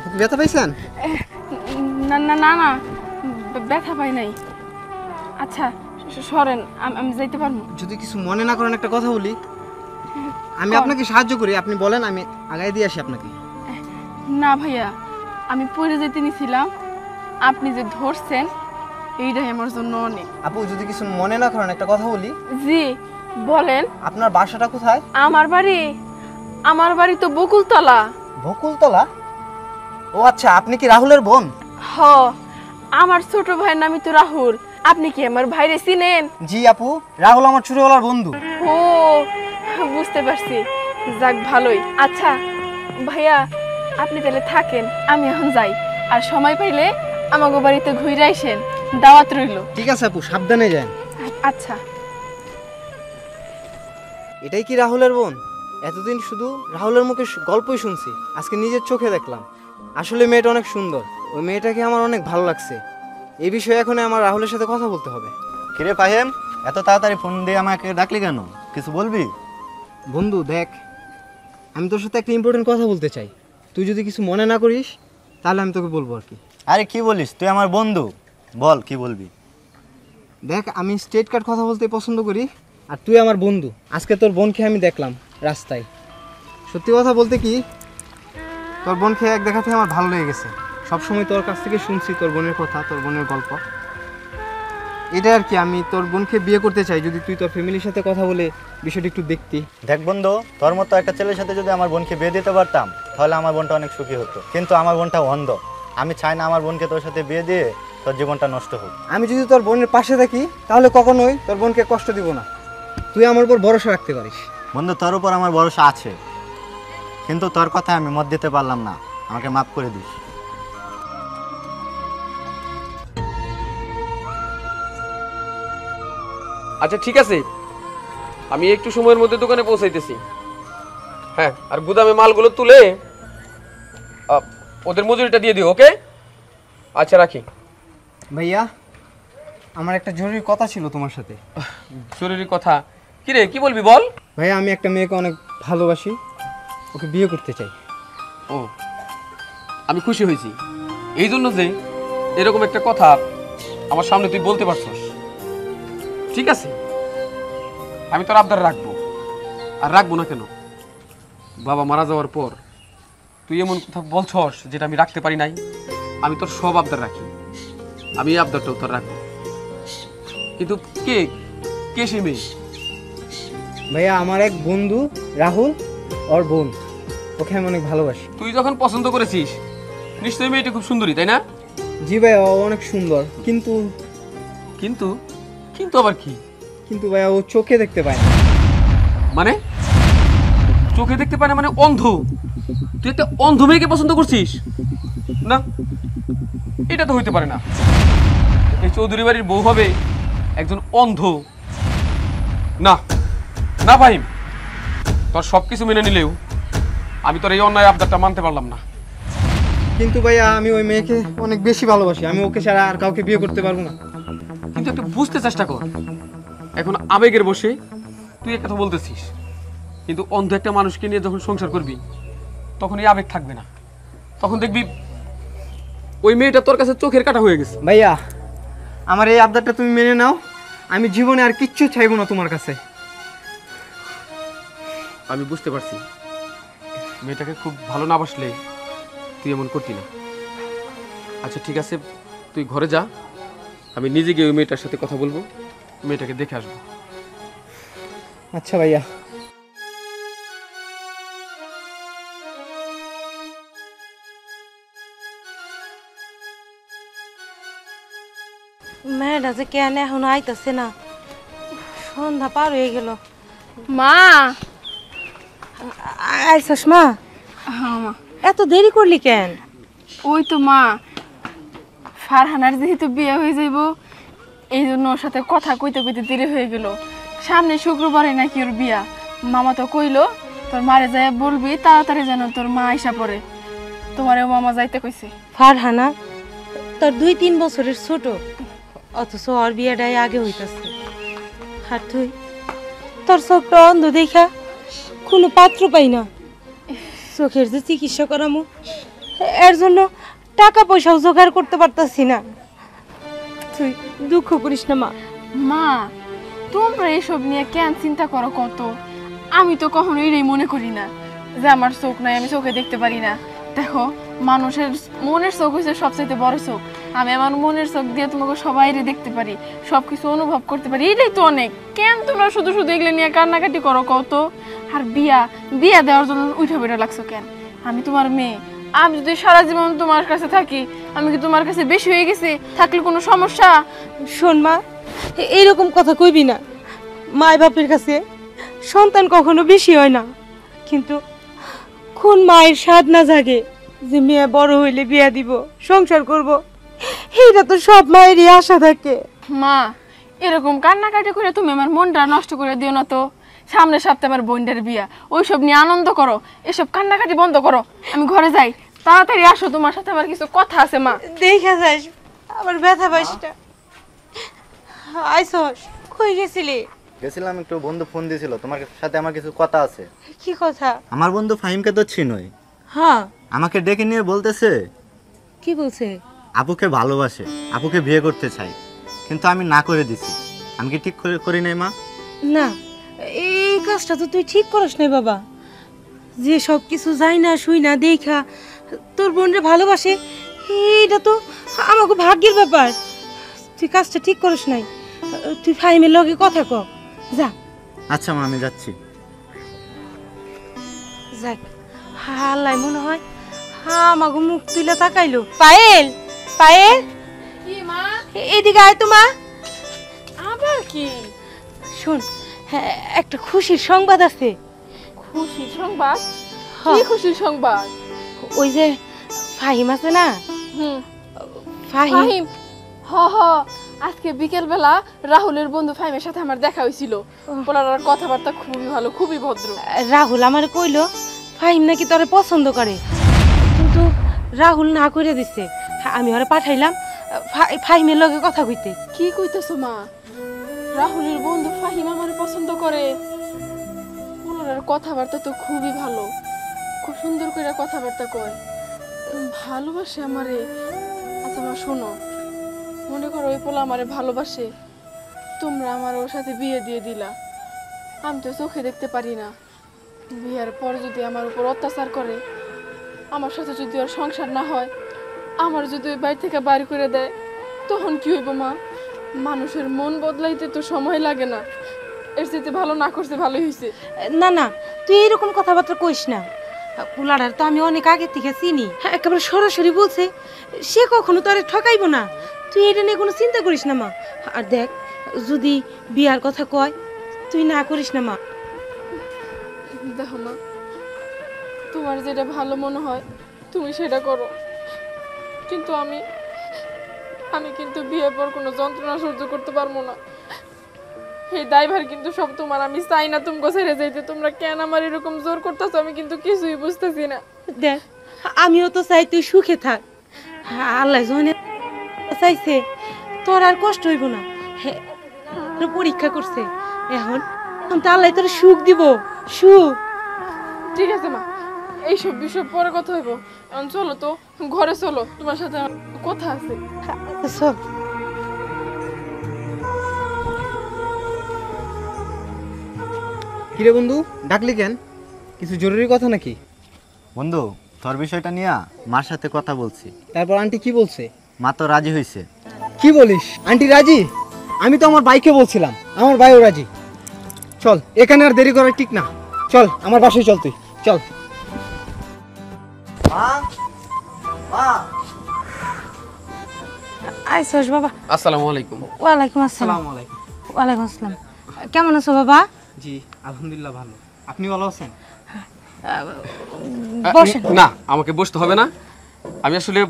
আপু কি ব্যথা পাইছেন? না না না না, ব্যথা পাই নাই। আচ্ছা সরেন, আমি যাইতে পারবো? যদি কিছু মনে না করেন একটা কথা বলি, আমি আপনাকে সাহায্য করি, আপনি বলেন, আমি আগায় দিয়ে আসি আপনাকে। না ভাইয়া, আমি পড়ে যেতে নিছিলাম, আপনি যে ধরছেন এইটাই আমার জন্য অনেক। আপু যদি কিছু মনে না করেন একটা কথা বলি। জি বলেন। আপনার বাসাটা কোথায়? আমার বাড়ি তো বকুলতলা। বকুলতলা? ও আচ্ছা, আপনি কি রাহুলের বোন? হ, আমার ছোট ভাইয়ের নামই তো রাহুল। আপনি কি আমার ভাইরে চিনেন? জি আপু, রাহুল আমার ছোটবেলার বন্ধু। ও বুঝতে পারছি, যাক ভালোই। আচ্ছা ভাইয়া, আপনি তাহলে থাকেন, আমি এখন যাই। আর সময় পাইলে আমাগো বাড়িতে ঘুরে আইসেন, দাওয়াত রইল। ঠিক আছে আপু, সাবধানে যান। আচ্ছা। এটাই কি রাহুলের বোন? এতদিন শুধু রাহুলের মুখে গল্পই শুনছি, আজকে নিজের চোখে দেখলাম। আসলে মেয়েটা অনেক সুন্দর, ওই মেয়েটাকে আমার অনেক ভালো লাগছে। এই বিষয়ে এখন আমার রাহুলের সাথে কথা বলতে হবে। কিরে ফাহিম, এত তাড়াতাড়ি ফোন দিয়ে আমাকে ডাকলি কেন? কিছু বলবি? বন্ধু দেখ, আমি তোর সাথে একটা ইম্পর্টেন্ট কথা বলতে চাই। তুই যদি কিছু মনে না করিস তাহলে আমি তোকে বলবো আর কি। আরে কি বলিস, তুই আমার বন্ধু, বল কি বলবি। দেখ, আমি স্ট্রেট কাট কথা বলতে পছন্দ করি, আর তুই আমার বন্ধু। আজকে তোর বোনকে আমি দেখলাম রাস্তায়। সত্যি কথা বলতে কি, তোর বোনকে এক দেখাতে আমার ভালো লেগে গেছে। সবসময় তোর কাছ থেকে শুনছি তোর বোনের কথা, তোর বোনের গল্প। এটা আর কি, আমি তোর বোনকে বিয়ে করতে চাই। যদি তুই তোর ফ্যামিলির সাথে কথা বলে বিষয়টা একটু দেখতি। দেখ বন্ধু, তোর মতো একটা ছেলের সাথে যদি আমার বোনকে বিয়ে দিতে পারতাম তাহলে আমার বোনটা অনেক সুখী হতো। কিন্তু আমার বোনটা অন্ধ, আমি চাই না আমার বোনকে তোর সাথে বিয়ে দিয়ে তোর জীবনটা নষ্ট হোক। আমি যদি তোর বোনের পাশে থাকি তাহলে কখনোই তোর বোনকে কষ্ট দিব না। তুই আমার উপর ভরসা রাখতে পারিস। বন্ধু, তোর উপর আমার ভরসা আছে, কিন্তু তোর কথায় আমি মত দিতে পারলাম না, আমাকে মাফ করে দিস। আচ্ছা ঠিক আছে, আমি একটু সময়ের মধ্যে দোকানে পৌঁছাইতেছি। হ্যাঁ, আর গুদামে মালগুলো তুলে ওদের মজুরিটা দিয়ে দিও, ওকে? আচ্ছা রাখি। ভাইয়া, আমার একটা জরুরি কথা ছিল তোমার সাথে। জরুরি কথা? কি রে, কি বলবি বল। ভাইয়া, আমি একটা মেয়েকে অনেক ভালোবাসি, ওকে বিয়ে করতে চাই। ও, আমি খুশি হয়েছি এই জন্য যে এরকম একটা কথা আমার সামনে তুই বলতে পারছস। ঠিক আছে, আমি তোর আবদার রাখবো। আর রাখবো না কেন? বাবা মারা যাওয়ার পর তুই এমন কথা বলছস যেটা আমি রাখতে পারি নাই। আমি তোর সব আবদার রাখি, আমি এই আবদারটাও তোর রাখবো। কিন্তু কে কে সে মেয়ে? ভাইয়া, আমার এক বন্ধু রাহুল, ওর বোন, ওকে আমি অনেক ভালোবাসি। তুই যখন পছন্দ করেছিস নিশ্চয়ই মেয়েটা খুব সুন্দরী, তাই না? জি ভাইয়া, ও অনেক সুন্দর, কিন্তু কিন্তু কিন্তু আবার কি? কিন্তু ভাইয়া, ও চোখে দেখতে পায় না। মানে চোখে দেখতে পায় না মানে অন্ধ? তুই একটা অন্ধ মেয়েকে পছন্দ করছিস? না, এটা তো হইতে পারে না। এই চৌধুরী বাড়ির বউ হবে একজন অন্ধ? না না ফাহিম, তোর সবকিছু মেনে নিলেও আমি তোর এই অন্যায় আবদারটা মানতে পারলাম না। কিন্তু ভাইয়া, আমি ওই মেয়েকে অনেক বেশি ভালোবাসি, আমি ওকে ছাড়া আর কাউকে বিয়ে করতে পারবো না। কিন্তু একটু বুঝতে চেষ্টা কর, এখন আবেগের বসে তুই এক কথা বলতেছিস, কিন্তু অন্ধ একটা মানুষকে নিয়ে যখন সংসার করবি তখন এই আবেগ থাকবে না। তখন দেখবি ওই মেয়েটা তোর কাছে চোখের কাটা হয়ে গেছে। ভাইয়া, আমার এই আবদারটা তুমি মেনে নাও, আমি জীবনে আর কিচ্ছু চাইবো না তোমার কাছে। আমি বুঝতে পারছি মেয়েটাকে খুব ভালো না বাসলে তুই এমন করতি না। আচ্ছা ঠিক আছে, তুই ঘরে যা, আমি নিজে গিয়ে ওই মেয়েটার সাথে কথা বলবো, মেয়েটাকে দেখে আসবো। আচ্ছা ভাইয়া। মেয়েটা যে কেন এখনো আইতাছে না, সন্ধ্যা পার হয়ে গেল। মা। আইসস মা? হ্যাঁ মা। এত দেরি করলি কেন? ওই তো মা, ফারহানার যেহেতু বিয়ে হয়ে যাইব এই জন্য ওর সাথে কথা কইতে কইতে দেরি হয়ে গেল। সামনে শুক্রবারে নাকি ওর বিয়া। মামা তো কইলো তোর মারে যায় বলবি তাড়াতাড়ি যেন তোর মা আইসা পড়ে। তোমারেও মামা যাইতে কইছে। ফারহানা তোর 2-3 বছরের ছোট, অথচ ওর বিয়েটাই আগে হইতাছে। আর তুই তোর চোখটা অন্ধ দেখা কোনো পাত্র পাই না। চোখের যে চিকিৎসা করামু এর জন্য টাকা পয়সাও জোগাড় করতে পারতাছি না। তুই দুঃখ করিস না মা। মা তোমরা এসব নিয়ে কেন চিন্তা করো কত? আমি তো কখনো এটাই মনে করি না যে আমার চোখ নাই, আমি চোখে দেখতে পারি না। দেখো, মানুষের মনের চোখ হচ্ছে সবচেয়ে বড় চোখ। আমি আমার মনের চোখ দিয়ে তোমাকে সবাইরে দেখতে পারি, সবকিছু অনুভব করতে পারি, এটাই তো অনেক। কেন তোমরা শুধু শুধু এগুলো নিয়ে কান্নাকাটি করো কত? আর বিয়া দেওয়ার জন্য উঠে বেড়ে লাগছো কেন? আমি তোমার মেয়ে, আমি যদি সারা জীবন তোমার কাছে থাকি, আমি কি তোমার কাছে বেশি হয়ে গেছি? থাকলে কোনো সমস্যা? শোন মা, এইরকম কথা কইবি না। মায় বাপের কাছে সন্তান কখনো বেশি হয় না, কিন্তু কোন মায়ের স্বাদ না জাগে যে মেয়ে বড় হইলে বিয়া দিব, সংসার করব? এইটা তো সব মায়েরই আশা থাকে। মা এরকম কান্নাকাটি করে তুমি আমার মনটা নষ্ট করে দিও না তো। সামনের সপ্তাহে আমার বোনটার বিয়া, ওইসব নিয়ে আনন্দ করো, এসব কান্নাকাটি বন্ধ করো। আমি ঘরে যাই, তাড়াতাড়ি আসো, তোমার সাথে আমার কিছু কথা আছে। মা দেখা যাস আবার ব্যথা পাইসটা। আইসস, কই গেছিলি? গেছিলাম একটু, বন্ধু ফোন দিয়েছিল, তোমার সাথে আমার কিছু কথা আছে। কি কথা? আমার বন্ধু ফাহিমকে তো চিনোই, হ্যাঁ। আমাকে ডেকে নিয়ে বলতেছে কি বলছে? আপুকে ভালোবাসে, আপুকে বিয়ে করতে চাই, কিন্তু আমি না করে দিছি। আমি কি ঠিক করি নাই মা? না, এই কাজটা তো তুই ঠিক করস নাই বাবা। যে সব কিছু যাই না শুই না দেখা তোর বোনরে ভালোবাসে, এইটা তো আমাকে ভাগ্যের ব্যাপার। তুই কাজটা ঠিক করস নাই। তুই ফাহিমের লগে কথা ক, যা। আচ্ছা মা, আমি যাচ্ছি। যাক, হাল্লাই মনে হয় আমাকে মুখ তুলে তাকাইলো। পায়েল, পায়েল, কি মা? এদিকে আয় তো মা। আবার কি? শোন, হ্যাঁ, একটা খুশির সংবাদ আছে। খুশির সংবাদ? হ্যাঁ। কি খুশির সংবাদ? ওই যে ফাহিম আছে না, হুম, ফাহিম। ফাহিম, হ হ, আজকে বিকেল বেলা রাহুলের বন্ধু ফাহিমের সাথে আমার দেখা হয়েছিল। পোলার কথাবার্তা খুবই ভালো, খুবই ভদ্র। রাহুল আমার কইলো ফাহিম নাকি তোরে পছন্দ করে, কিন্তু রাহুল না করে দিছে। আমি ওরে পাঠাইলাম ফাহিমের লগে কথা কইতে। কি কইতেছো মা? রাহুলের বন্ধু ফাহিম আমার পছন্দ করে? পোলার কথাবার্তা তো খুবই ভালো, খুব সুন্দর করে কথাবার্তা কয়, ভালোবাসে আমারে। আচ্ছা মা শোনো, মনে করো ওই পোলা আমারে ভালোবাসে, তোমরা আমার ওর সাথে বিয়ে দিয়ে দিলা। আমি তো চোখে দেখতে পারি না, বিয়ের পর যদি আমার উপর অত্যাচার করে, আমার সাথে যদি ওর সংসার না হয়, আমার যদি ওই বাড়ি থেকে বাইরে করে দেয়, তখন কি হইব মা? মানুষের মন বদলাইতে তো সময় লাগে না, এর চাইতে ভালো না করছে ভালোই হয়েছে। না না, তুই এরকম কথাবার্তা কইস না। পোলার তো আমি অনেক আগে থেকে চিনি, একেবারে সরাসরি বলছে, সে কখনো তোরে ঠকাইবো না। তুই এটা নিয়ে কোনো চিন্তা করিস না মা। আর দেখ, যদি বিয়ার কথা কয়, তুই না করিস না মা। দেখো মা, তোমার যেটা ভালো মনে হয় তুমি সেটা করো, কিন্তু আমি কিন্তু বিয়ের পর কোনো যন্ত্রণা সহ্য করতে পারবো না। এই দায়ভার কিন্তু সব তোমার। আমি চাই না তুমি ছেড়ে যাইতে, তোমরা কেন আমার এরকম জোর করতেছো আমি কিন্তু কিছুই বুঝতেছি না। দেখ, আমিও তো চাই তুই সুখে থাক। আল্লাহ জনে চাইছে তোর আর কষ্ট হইব না। পরীক্ষা করছে, এখন তো আল্লাহ তোর সুখ দিব, সুখ। ঠিক আছে মা, এইসব বিষয় পরে কথা হইব। এখন চলো তো, ঘরে চলো, তোমার সাথে আমার কথা আছে। চল। কিরে বন্ধু, ডাকলি কেন? কিছু জরুরি কথা নাকি? বন্ধু, তোর বিষয়টা নিয়ে মার সাথে কথা বলছি, তারপর আন্টি কি বলছে? মা তো রাজি হয়েছে। কি বলিস? আন্টি রাজি? আমি তো আমার বাইকে বলছিলাম, আমার ভাইও রাজি। চল, এখানে আর দেরি করা ঠিক না, চল আমার বাসায় চল, তুই চল। আইসস বাবা। আসসালামু আলাইকুম। ওয়ালাইকুম আসসালাম। আসসালামু আলাইকুম। ওয়ালাইকুম আসসালাম। কেমন আছো বাবা? জি আলহামদুলিল্লাহ ভালো। আপনি ভালো আছেন? বসেন। না, আমাকে বসতে হবে না, আমি আসলে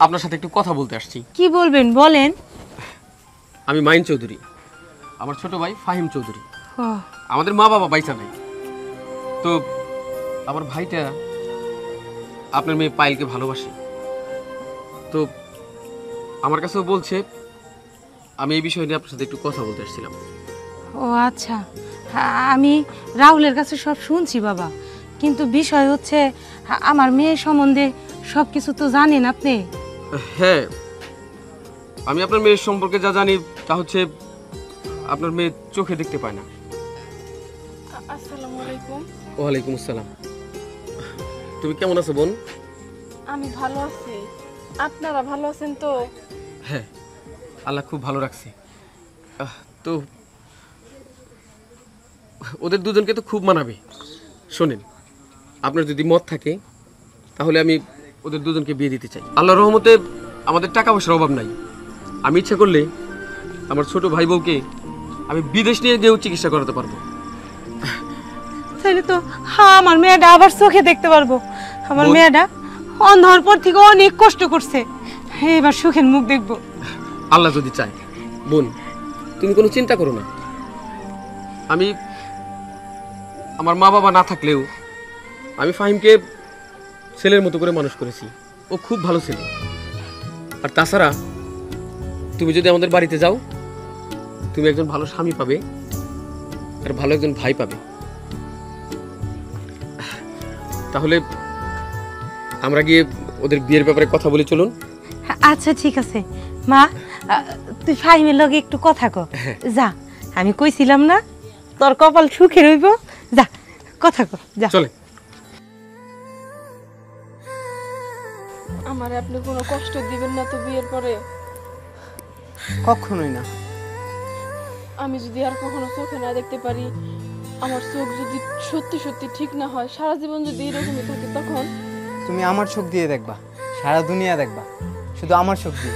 আপনার সাথে একটু কথা বলতে আসছি। কি বলবেন বলেন। আমি মাইন চৌধুরী, আমার ছোট ভাই ফাহিম চৌধুরী। ও, আমাদের মা বাবা বাইচা নাই, তো আমার ভাইটা আপনার মেয়ে পায়েলকে ভালোবাসে, তো আমার কাছেও বলছে। আমি এই বিষয় নিয়ে আপনার সাথে একটু কথা বলতে আসছিলাম। ও আচ্ছা, আমি রাহুলের কাছে সব শুনছি বাবা, কিন্তু বিষয় হচ্ছে আমার মেয়ে সম্বন্ধে সব কিছু তো জানেন আপনি। হ্যাঁ, আমি আপনার মেয়ের সম্পর্কে যা জানি তা হচ্ছে আপনার মেয়ে চোখে দেখতে পায় না। আসসালামু আলাইকুম। ওয়ালাইকুম আসসালাম। তুমি কেমন আছো বোন? আমি ভালো আছি, আপনারা ভালো আছেন তো? হ্যাঁ, আল্লাহ খুব ভালো রাখছে। তো ওদের দুজনকে তো খুব মানাবে। শোনেন, আপনার যদি মত থাকে তাহলে আমি ওদের দুজনকে বিয়ে দিতে চাই। আল্লাহর রহমতে আমাদের টাকা পয়সার অভাব নাই। আমি ইচ্ছা করলে আমার ছোট ভাই বউকে আমি বিদেশ নিয়ে গিয়েও চিকিৎসা করাতে পারবো। তাহলে তো আমার মেয়েটা আবার চোখে দেখতে পারবো। আমার বোন- মেয়েটা অন্ধ হওয়ার পর থেকে অনেক কষ্ট করছে, এবার সুখের মুখ দেখবো। আল্লাহ যদি চায়। বোন, তুমি কোনো চিন্তা করো না। আমি আমার মা বাবা না থাকলেও আমি ফাহিমকে ছেলের মতো করে মানুষ করেছি। ও খুব ভালো ছেলে। আর তাছাড়া তুমি যদি আমাদের বাড়িতে যাও, তুমি একজন ভালো স্বামী পাবে আর ভালো একজন ভাই পাবে। তাহলে আমরা গিয়ে ওদের বিয়ের ব্যাপারে কথা বলে চলুন। আচ্ছা ঠিক আছে মা, তুই ফাহিমের লগে একটু কথা কর। যা, আমি কইছিলাম না তোর কপাল সুখে রইব। যা কথা কর, যা। চলে। আমারে আপনি কোনো কষ্ট দিবেন না তো বিয়ের পরে? কখনোই না। আমি যদি আর কখনো চোখে না দেখতে পারি, আমার চোখ যদি সত্যি সত্যি ঠিক না হয়, সারা জীবন যদি এরকমই থাকে, তখন তুমি আমার চোখ দিয়ে দেখবা, সারা দুনিয়া দেখবা, শুধু আমার চোখ দিয়ে।